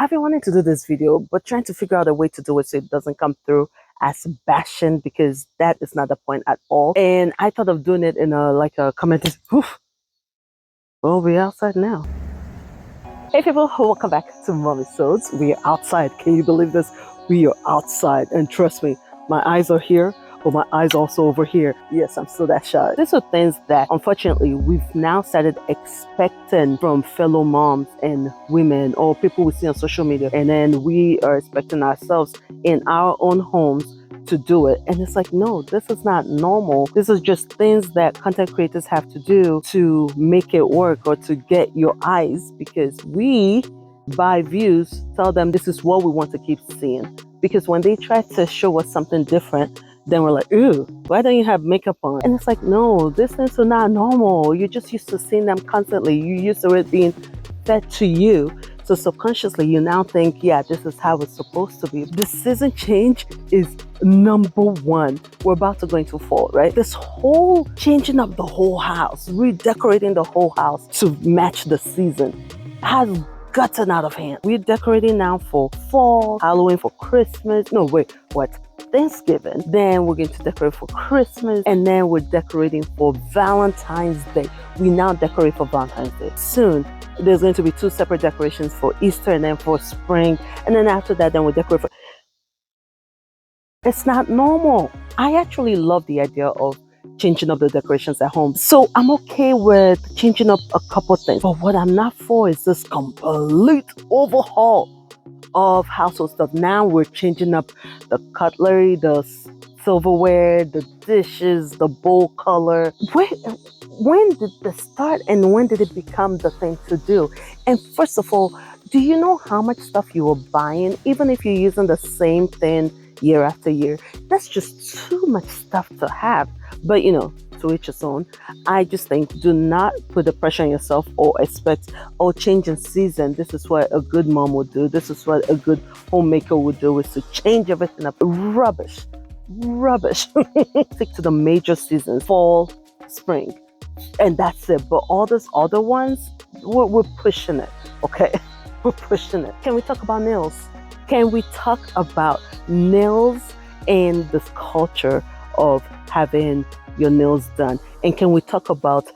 I've been wanting to do this video, but trying to figure out a way to do it so it doesn't come through as bashing, because that is not the point at all. And I thought of doing it in a comment. Well, we're outside now. Hey people, welcome back to Mommy Sodes. We are outside. Can you believe this? We are outside, and trust me, my eyes are here, but my eyes also over here. Yes, I'm still that shy. These are things that unfortunately we've now started expecting from fellow moms and women or people we see on social media, and then we are expecting ourselves in our own homes to do it. And it's like, no, this is not normal. This is just things that content creators have to do to make it work or to get your eyes, because we, by views, tell them this is what we want to keep seeing. Because when they try to show us something different, then we're like, ooh, why don't you have makeup on? And it's like, no, these things are not normal. You're just used to seeing them constantly. You're used to it being fed to you. So subconsciously, you now think, yeah, this is how it's supposed to be. The season change is number one. We're about to go into fall, right? This whole changing up the whole house, redecorating the whole house to match the season has gotten out of hand. We're decorating now for fall, Halloween, for Christmas. No, wait, what? Thanksgiving. Then we're going to decorate for Christmas, and then we're decorating for Valentine's Day. We now decorate for Valentine's Day. Soon, there's going to be 2 separate decorations for Easter and then for spring. And then after that, then we decorate for... It's not normal. I actually love the idea of changing up the decorations at home. So I'm okay with changing up a couple things. But what I'm not for is this complete overhaul of household stuff. Now we're changing up the cutlery, the silverware, the dishes, the bowl color. When did this start, and when did it become the thing to do? And first of all, do you know how much stuff you are buying? Even if you're using the same thing year after year, that's just too much stuff to have. But to each his own. I just think, do not put the pressure on yourself or expect, change in season. This is what a good mom would do. This is what a good homemaker would do, is to change everything up. Rubbish. Stick to the major seasons, fall, spring, and that's it. But all those other ones, we're pushing it, okay? We're pushing it. Can we talk about nails? Can we talk about nails and this culture of having your nails done? And can we talk about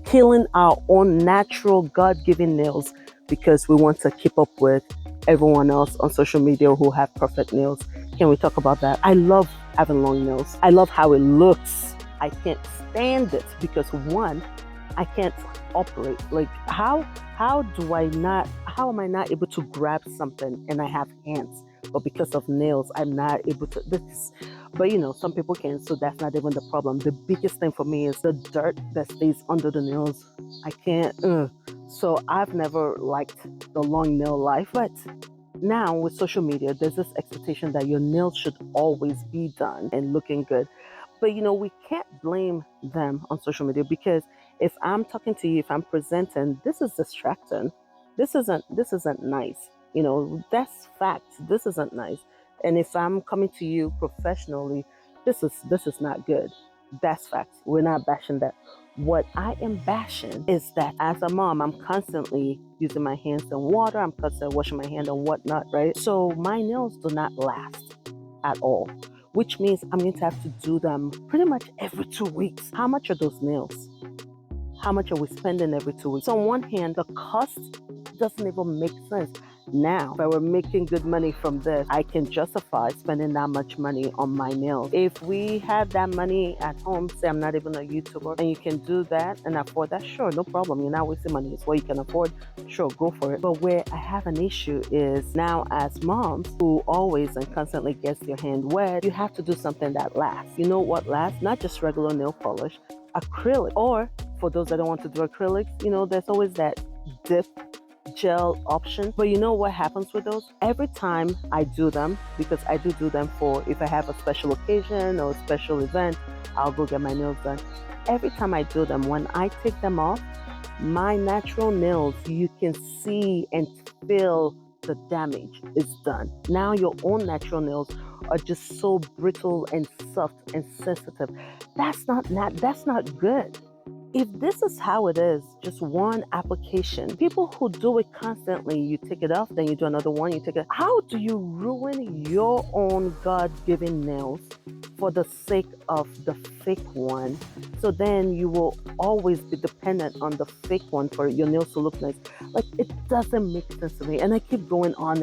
killing our own natural God-given nails because we want to keep up with everyone else on social media who have perfect nails? Can we talk about that? I love having long nails. I love how it looks. I can't stand it because, one, I can't operate. Like, how am I not able to grab something and I have hands? But because of nails, I'm not able to. But some people can, so that's not even the problem. The biggest thing for me is the dirt that stays under the nails. I can't. So I've never liked the long nail life. But now with social media, there's this expectation that your nails should always be done and looking good. But we can't blame them on social media, because if I'm talking to you, if I'm presenting, this is distracting. This isn't nice. That's fact. This isn't nice. And if I'm coming to you professionally, this is not good. That's fact. We're not bashing that. What I am bashing is that as a mom, I'm constantly using my hands in water. I'm constantly washing my hand and whatnot, right? So my nails do not last at all, which means I'm going to have to do them pretty much every 2 weeks. How much are those nails? How much are we spending every 2 weeks? So on one hand, the cost doesn't even make sense. Now, if I were making good money from this, I can justify spending that much money on my nails. If we had that money at home, say I'm not even a YouTuber, and you can do that and afford that, sure, no problem. You're not wasting money. It's what you can afford. Sure, go for it. But where I have an issue is now, as moms who always and constantly gets your hand wet, you have to do something that lasts. You know what lasts? Not just regular nail polish, acrylic. Or for those that don't want to do acrylics, there's always that dip gel option. But you know what happens with those? Every time I do them, because I do them for, if I have a special occasion or a special event, I'll go get my nails done. Every time I do them, when I take them off, my natural nails, you can see and feel the damage is done. Now your own natural nails are just so brittle and soft and sensitive. That's not good. if this is how it is, just one application, people who do it constantly, you take it off, then you do another one, you take it. How do you ruin your own God-given nails for the sake of the fake one? So then you will always be dependent on the fake one for your nails to look nice. Like, it doesn't make sense to me. And I keep going on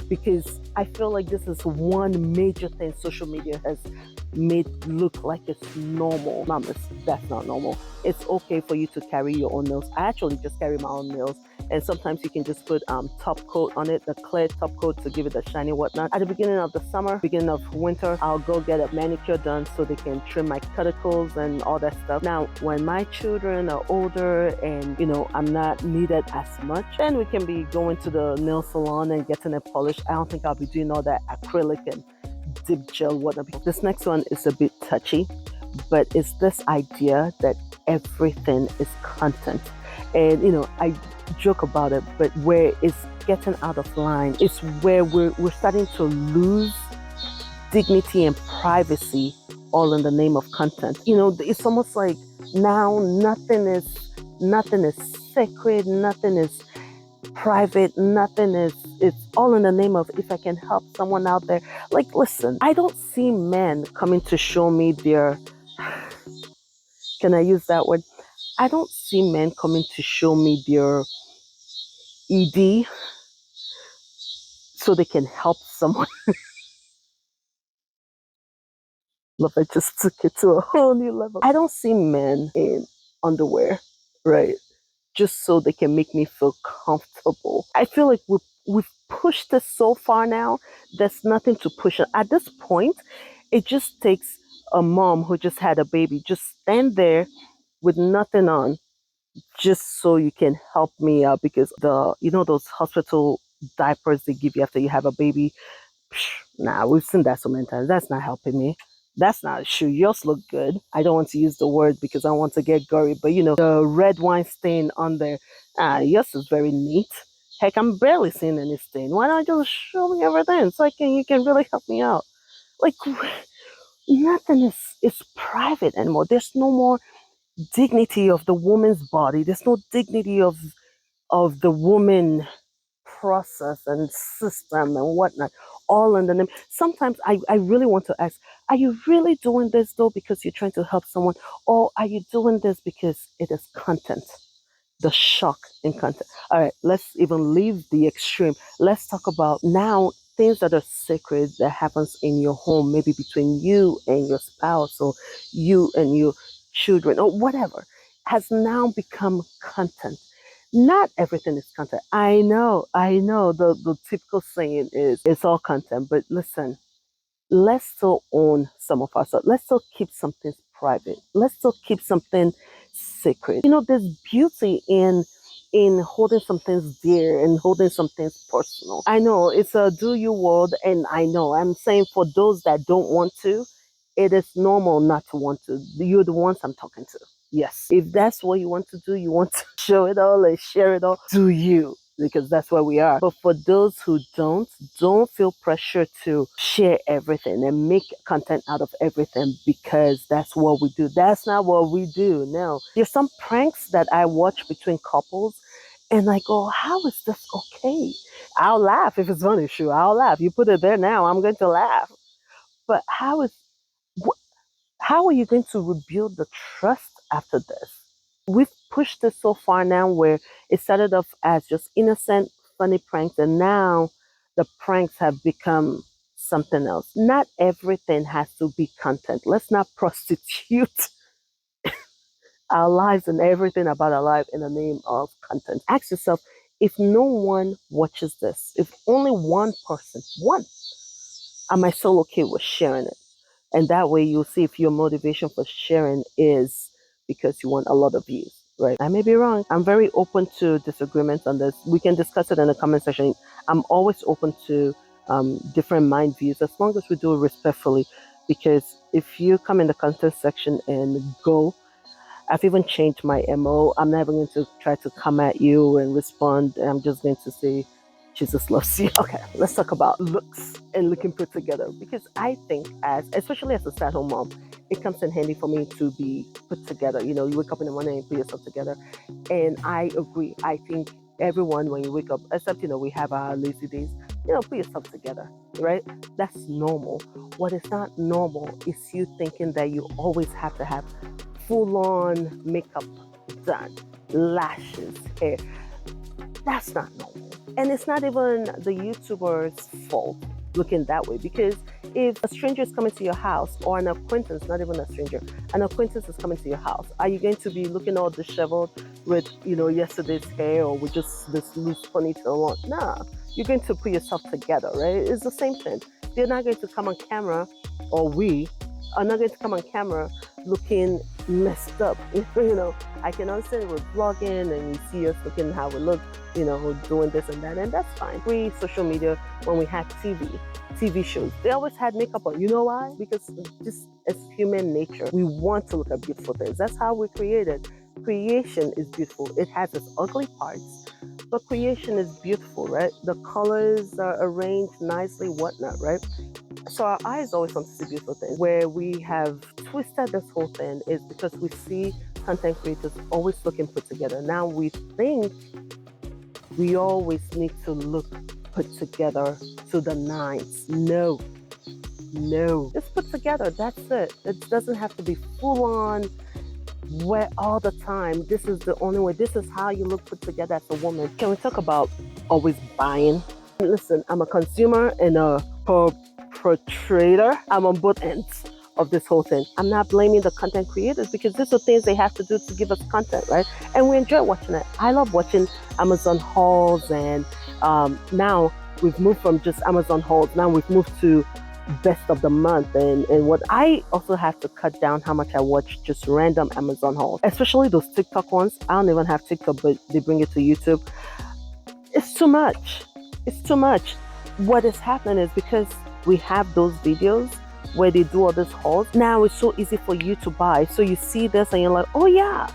because I feel like this is one major thing social media has made look like it's normal. Mamas, that's not normal. It's okay for you to carry your own nails. I actually just carry my own nails, and sometimes you can just put top coat on it, the clear top coat to give it a shiny whatnot. At the beginning of the summer, beginning of winter, I'll go get a manicure done so they can trim my cuticles and all that stuff. Now, when my children are older and I'm not needed as much, then we can be going to the nail salon and getting it polished. I don't think I'll be doing all that acrylic and dip gel whatever. This next one is a bit touchy, but it's this idea that everything is content. And I joke about it, but where it's getting out of line, it's where we're starting to lose dignity and privacy, all in the name of content. It's almost like now nothing is sacred, nothing is private, nothing is, it's all in the name of if I can help someone out there. Like, listen, I don't see men coming to show me their, can I use that word? I don't see men coming to show me their ED so they can help someone. Love, I just took it to a whole new level. I don't see men in underwear, right? Just so they can make me feel comfortable. I feel like we've pushed this so far now. There's nothing to push it. At this point, it just takes a mom who just had a baby. Just stand there with nothing on, just so you can help me out, because those hospital diapers they give you after you have a baby. Nah, we've seen that so many times. That's not helping me. That's not true. Yours look good. I don't want to use the word because I don't want to get gory, but the red wine stain on there. Yours is very neat. Heck, I'm barely seeing any stain. Why not just show me everything so you can really help me out? Like, nothing is private anymore. There's no more dignity of the woman's body. There's no dignity of the woman process and system and whatnot, all in the name. Sometimes I really want to ask, are you really doing this though because you're trying to help someone, or are you doing this because it is content? The shock in content. All right, let's even leave the extreme. Let's talk about now things that are sacred that happens in your home, maybe between you and your spouse or you and your children or whatever, has now become content. Not everything is content. I know the typical saying is it's all content, but listen, let's still own some of ourselves. Let's still keep something private. Let's still keep something sacred. There's beauty in holding some things dear and holding some things personal. I know it's a do you world, and I know I'm saying for those that don't want to, it is normal not to want to. You're the ones I'm talking to. Yes. If that's what you want to do, you want to show it all and share it all, do you? Because that's where we are. But for those who don't feel pressure to share everything and make content out of everything because that's what we do. That's not what we do. No. There's some pranks that I watch between couples and I go, how is this okay? I'll laugh if it's funny, sure. I'll laugh. You put it there now, I'm going to laugh. But how are you going to rebuild the trust after this? We've pushed this so far now where it started off as just innocent, funny pranks, and now the pranks have become something else. Not everything has to be content. Let's not prostitute our lives and everything about our life in the name of content. Ask yourself, if no one watches this, if only one person, am I still okay with sharing it? And that way you'll see if your motivation for sharing is because you want a lot of views, right? I may be wrong. I'm very open to disagreements on this. We can discuss it in the comment section. I'm always open to different mind views as long as we do it respectfully. Because if you come in the content section and go, I've even changed my MO. I'm never going to try to come at you and respond. I'm just going to say, Jesus loves you. Okay, let's talk about looks and looking put together, because I think, as especially as a stay-at-home mom, it comes in handy for me to be put together. You know, you wake up in the morning and put yourself together, and I agree. I think everyone, when you wake up, except we have our lazy days, put yourself together, right? That's normal. What is not normal is you thinking that you always have to have full-on makeup done, lashes, hair. That's not normal. And it's not even the YouTuber's fault looking that way, because if a stranger is coming to your house, or an acquaintance, not even a stranger, an acquaintance is coming to your house, are you going to be looking all disheveled with, yesterday's hair, or with just this loose ponytail on? Nah, you're going to put yourself together, right? It's the same thing. They're not going to come on camera, or we are not going to come on camera looking messed up. I can understand we're vlogging and you see us looking how we look, doing this and that, and that's fine. Pre-social media, when we had TV shows, they always had makeup on. You know why? Because just as human nature, we want to look at beautiful things. That's how we're created. Creation is beautiful. It has its ugly parts, but creation is beautiful, right? The colors are arranged nicely, whatnot, right? So our eyes always want to see beautiful things. Where we have twisted this whole thing is because we see content creators always looking put together. Now we think we always need to look put together to the nines. No. Just put together. That's it. It doesn't have to be full on wet all the time. This is the only way. This is how you look put together as a woman. Can we talk about always buying? Listen, I'm a consumer and a perpetrator. I'm on both ends of this whole thing. I'm not blaming the content creators, because these are things they have to do to give us content, right? And we enjoy watching it. I love watching Amazon hauls, and now we've moved from just Amazon hauls. Now we've moved to best of the month, and what I also have to cut down how much I watch just random Amazon hauls, especially those TikTok ones. I don't even have TikTok, but they bring it to YouTube. It's too much. What is happening is because we have those videos where they do all this hauls. Now it's so easy for you to buy. So you see this and you're like, oh yeah,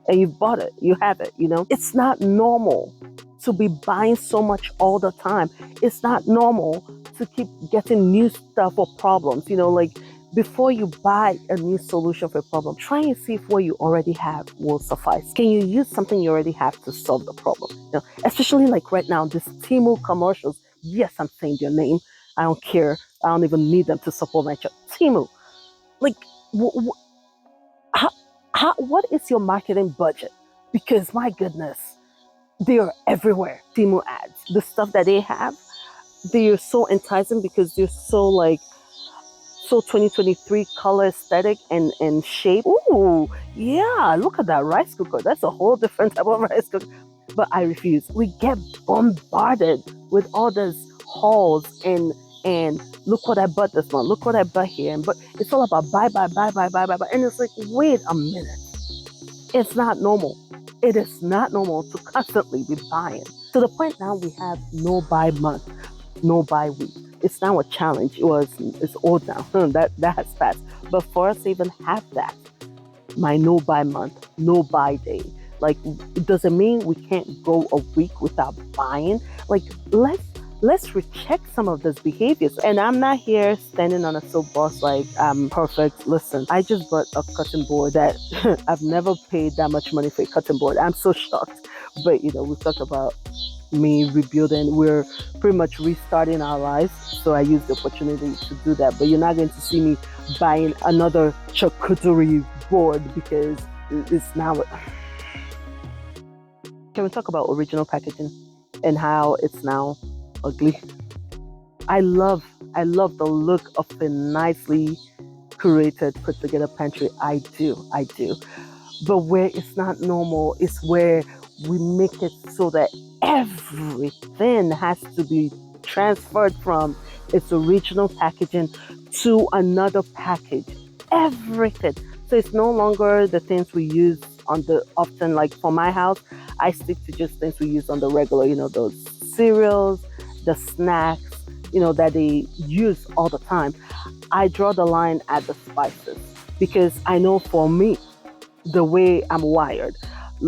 and you bought it, you have it. It's not normal to be buying so much all the time. It's not normal to keep getting new stuff or problems. Like, before you buy a new solution for a problem, try and see if what you already have will suffice. Can you use something you already have to solve the problem? Especially like right now, this Temu commercials. Yes, I'm saying their name. I don't care. I don't even need them to support my channel. Temu. Like, what is your marketing budget? Because my goodness, they are everywhere. Temu ads. The stuff that they have, they are so enticing because they're so 2023 color aesthetic and shape. Ooh, yeah, look at that rice cooker. That's a whole different type of rice cooker. But I refuse. We get bombarded with all these hauls and look what I bought this month. Look what I bought here. But it's all about buy. And it's like, wait a minute. It's not normal. It is not normal to constantly be buying. To the point now we have no buy month, no buy week. It's now a challenge. It's old now. That has passed. But for us to even have that, my no buy month, no buy day, like, it doesn't mean we can't go a week without buying. Like, let's recheck some of those behaviors. And I'm not here standing on a soapbox like I'm perfect. Listen, I just bought a cutting board that I've never paid that much money for a cutting board. I'm so shocked. But we talked about me rebuilding. We're pretty much restarting our lives, so I use the opportunity to do that. But you're not going to see me buying another charcuterie board, because it's now. Can we talk about original packaging and how it's now ugly? I love the look of a nicely curated, put together pantry. I do. But where it's not normal is where we make it so that everything has to be transferred from its original packaging to another package. Everything. So it's no longer the things we use often, like for my house, I stick to just things we use on the regular, those cereals, the snacks, that they use all the time. I draw the line at the spices, because I know for me, the way I'm wired,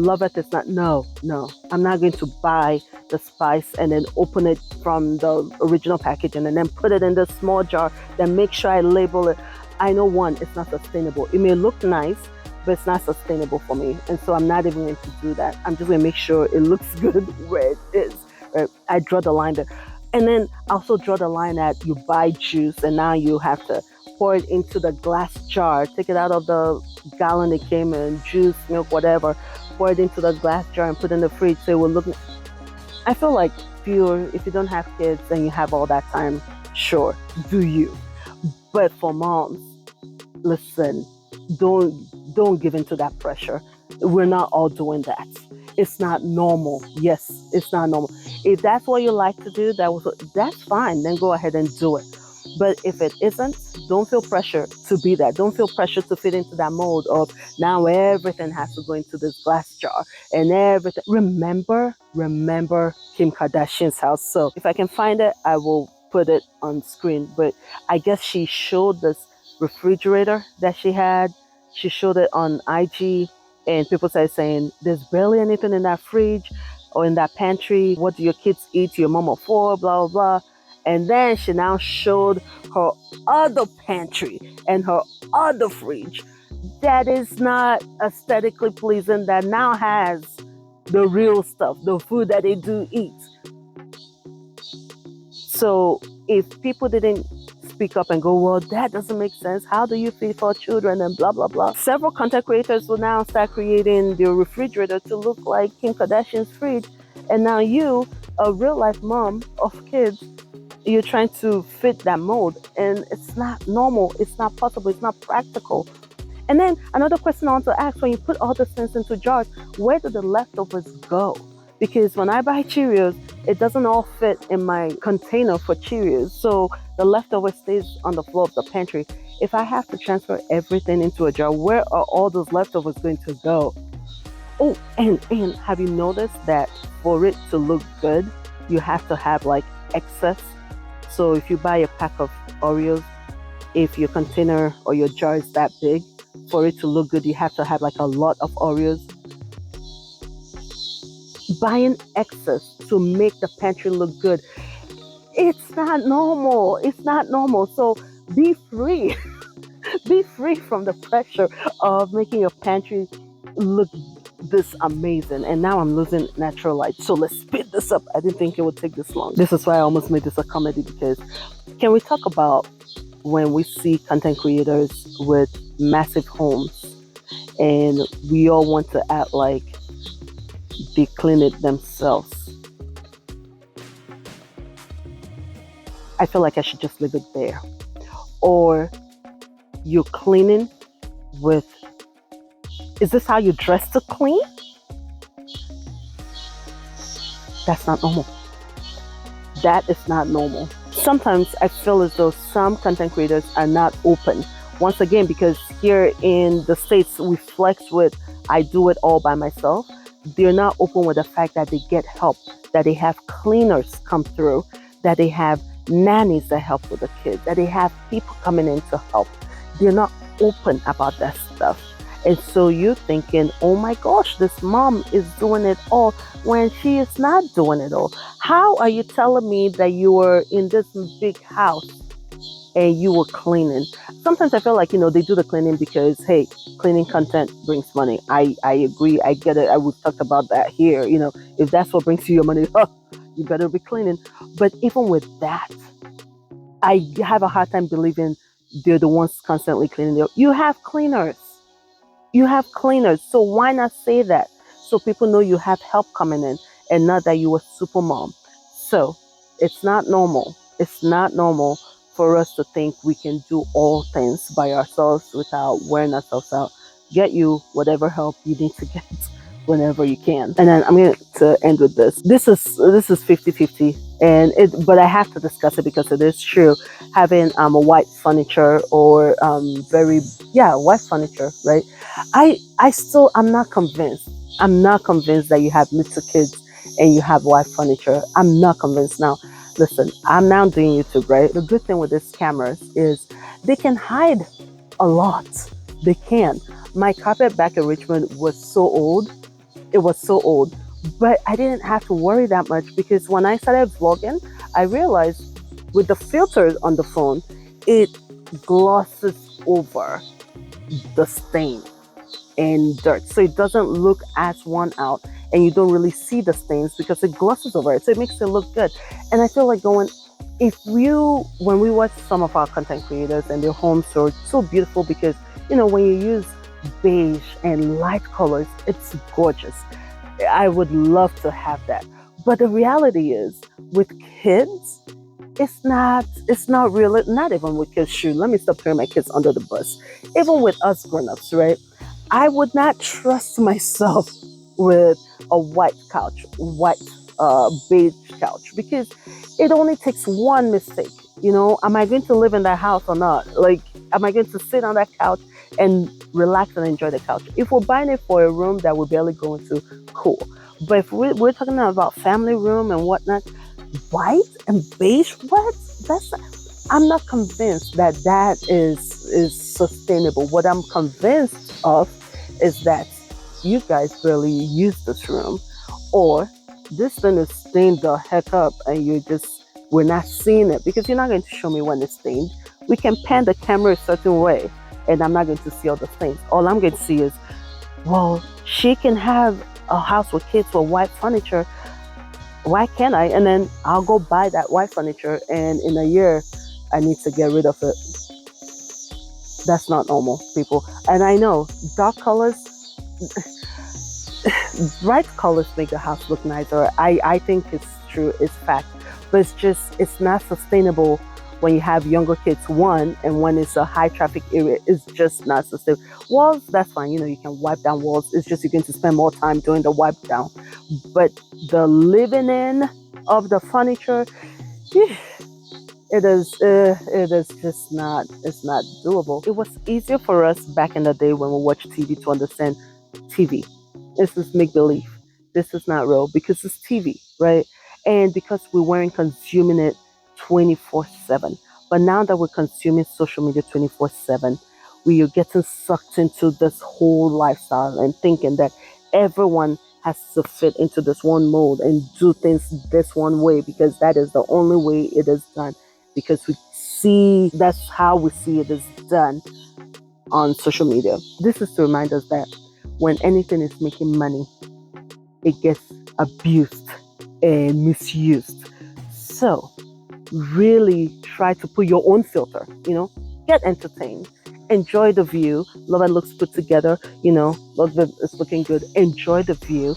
Loveth is not, no, no. I'm not going to buy the spice and then open it from the original packaging and then put it in the small jar, then make sure I label it. I know one, it's not sustainable. It may look nice, but it's not sustainable for me. And so I'm not even going to do that. I'm just going to make sure it looks good where it is. Right? I draw the line there. And then also draw the line at you buy juice and now you have to pour it into the glass jar, take it out of the gallon it came in, juice, milk, whatever, pour it into the glass jar and put it in the fridge so it will look. I feel like if you don't have kids and you have all that time, sure, do you. But for moms, listen, don't give into that pressure. We're not all doing that. It's not normal. Yes, it's not normal. If that's what you like to do, that's fine. Then go ahead and do it. But if it isn't, don't feel pressure to be that. Don't feel pressure to fit into that mold of now everything has to go into this glass jar and everything. Remember Kim Kardashian's house. So if I can find it, I will put it on screen. But I guess she showed this refrigerator that she had. She showed it on IG and people started saying, there's barely anything in that fridge or in that pantry. What do your kids eat? Your mama for? Blah, blah, blah. And then she now showed her other pantry and her other fridge that is not aesthetically pleasing, that now has the real stuff, the food that they do eat. So if people didn't speak up and go, well, that doesn't make sense. How do you feed for children and blah, blah, blah. Several content creators will now start creating their refrigerator to look like Kim Kardashian's fridge. And now you, a real life mom of kids, you're trying to fit that mold and it's not normal. It's not possible. It's not practical. And then another question I want to ask, when you put all these things into jars, where do the leftovers go? Because when I buy Cheerios, it doesn't all fit in my container for Cheerios. So the leftover stays on the floor of the pantry. If I have to transfer everything into a jar, where are all those leftovers going to go? Oh, and have you noticed that for it to look good, you have to have like excess? So if you buy a pack of Oreos, if your container or your jar is that big, for it to look good, you have to have like a lot of Oreos. Buying excess to make the pantry look good, it's not normal. It's not normal. So be free. Be free from the pressure of making your pantry look this amazing. And now I'm losing natural light. So let's speed this up. I didn't think it would take this long. This is why I almost made this a comedy, because can we talk about when we see content creators with massive homes and we all want to act like they clean it themselves? I feel like I should just leave it there. Or you're cleaning with, is this how you dress to clean? That's not normal. That is not normal. Sometimes I feel as though some content creators are not open. Once again, because here in the States, we flex with, I do it all by myself. They're not open with the fact that they get help, that they have cleaners come through, that they have nannies that help with the kids, that they have people coming in to help. They're not open about that stuff. And so you're thinking, oh my gosh, this mom is doing it all when she is not doing it all. How are you telling me that you were in this big house and you were cleaning? Sometimes I feel like, they do the cleaning because, hey, cleaning content brings money. I agree. I get it. We've talked about that here. If that's what brings you your money, you better be cleaning. But even with that, I have a hard time believing they're the ones constantly cleaning. You have cleaners. You have cleaners. So why not say that? So people know you have help coming in and not that you were super mom. So it's not normal. It's not normal for us to think we can do all things by ourselves without wearing ourselves out. Get you whatever help you need to get whenever you can. And then I'm going to end with this. This is 50-50. But I have to discuss it because it is true. Having a white furniture or white furniture, right? I'm not convinced. I'm not convinced that you have little kids and you have white furniture. I'm not convinced. Now, listen, I'm now doing YouTube, right? The good thing with these cameras is they can hide a lot. They can. My carpet back in Richmond was so old. It was so old. But I didn't have to worry that much because when I started vlogging, I realized with the filters on the phone, it glosses over the stain and dirt. So it doesn't look as worn out and you don't really see the stains because it glosses over it. So it makes it look good. And I feel like going, when we watch some of our content creators and their homes are so beautiful because, when you use beige and light colors, it's gorgeous. I would love to have that. But the reality is with kids, it's not real, not even with kids. Shoot, let me stop throwing my kids under the bus. Even with us grown-ups, right? I would not trust myself with a white couch, beige couch, because it only takes one mistake. Am I going to live in that house or not? Like, am I going to sit on that couch and relax and enjoy the couch? If we're buying it for a room that we're barely going to, cool. But if we're talking about family room and whatnot, white and beige, what? I'm not convinced that that is sustainable. What I'm convinced of is that you guys barely use this room, or this thing is stained the heck up, and we're not seeing it because you're not going to show me when it's stained. We can pan the camera a certain way, and I'm not going to see all the stains. All I'm going to see is, well, she can have a house with kids with white furniture. Why can't I? And then I'll go buy that white furniture, and in a year, I need to get rid of it. That's not normal, people. And I know dark colors, bright colors make the house look nicer. I think it's true, it's fact. But it's not sustainable when you have younger kids, one, and when it's a high traffic area, it's just not sustainable. Walls, that's fine. You can wipe down walls. It's just you're going to spend more time doing the wipe down. But the living in of the furniture, it is just not, it's not doable. It was easier for us back in the day when we watched TV to understand TV. This is make believe. This is not real because it's TV, right? And because we weren't consuming it 24/7. But now that we're consuming social media 24/7, we are getting sucked into this whole lifestyle and thinking that everyone has to fit into this one mold and do things this one way because that is the only way it is done. Because that's how we see it is done on social media. This is to remind us that when anything is making money, it gets abused and misused. So really try to put your own filter, get entertained, enjoy the view. Loveth looks put together, Loveth is looking good. Enjoy the view,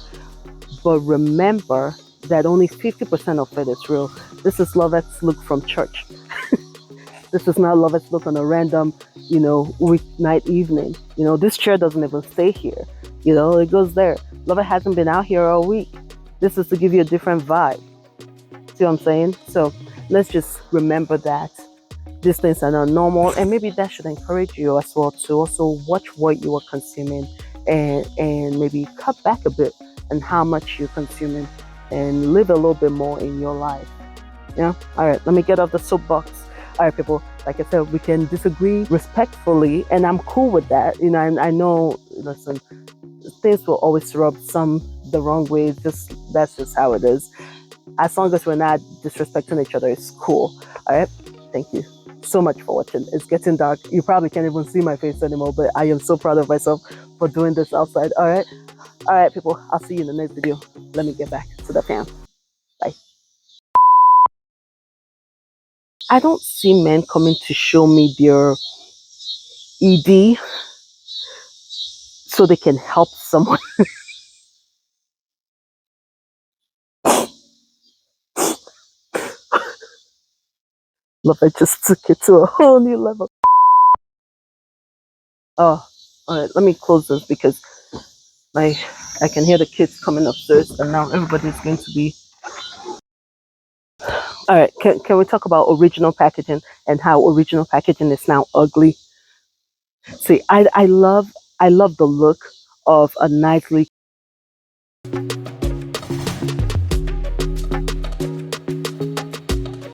but remember that only 50% of it is real. This is Loveth's look from church. This is not Loveth's look on a random, weeknight evening. This chair doesn't even stay here. It goes there. Loveth hasn't been out here all week. This is to give you a different vibe. See what I'm saying? So let's just remember that these things are not normal, and maybe that should encourage you as well to also watch what you are consuming and maybe cut back a bit on how much you're consuming and live a little bit more in your life. Yeah. All right. Let me get off the soapbox. All right, people. Like I said, we can disagree respectfully, and I'm cool with that. And I know, listen, things will always rub some the wrong way. That's just how it is. As long as we're not disrespecting each other, it's cool. All right. Thank you so much for watching. It's getting dark. You probably can't even see my face anymore, but I am so proud of myself for doing this outside. All right. All right, people. I'll see you in the next video. Let me get back to the fam. Bye. I don't see men coming to show me their ED so they can help someone. Love, I just took it to a whole new level. Oh, all right. Let me close this because I can hear the kids coming upstairs, and now everybody's going to be. All right. Can we talk about original packaging and how original packaging is now ugly? See, I love the look of a nicely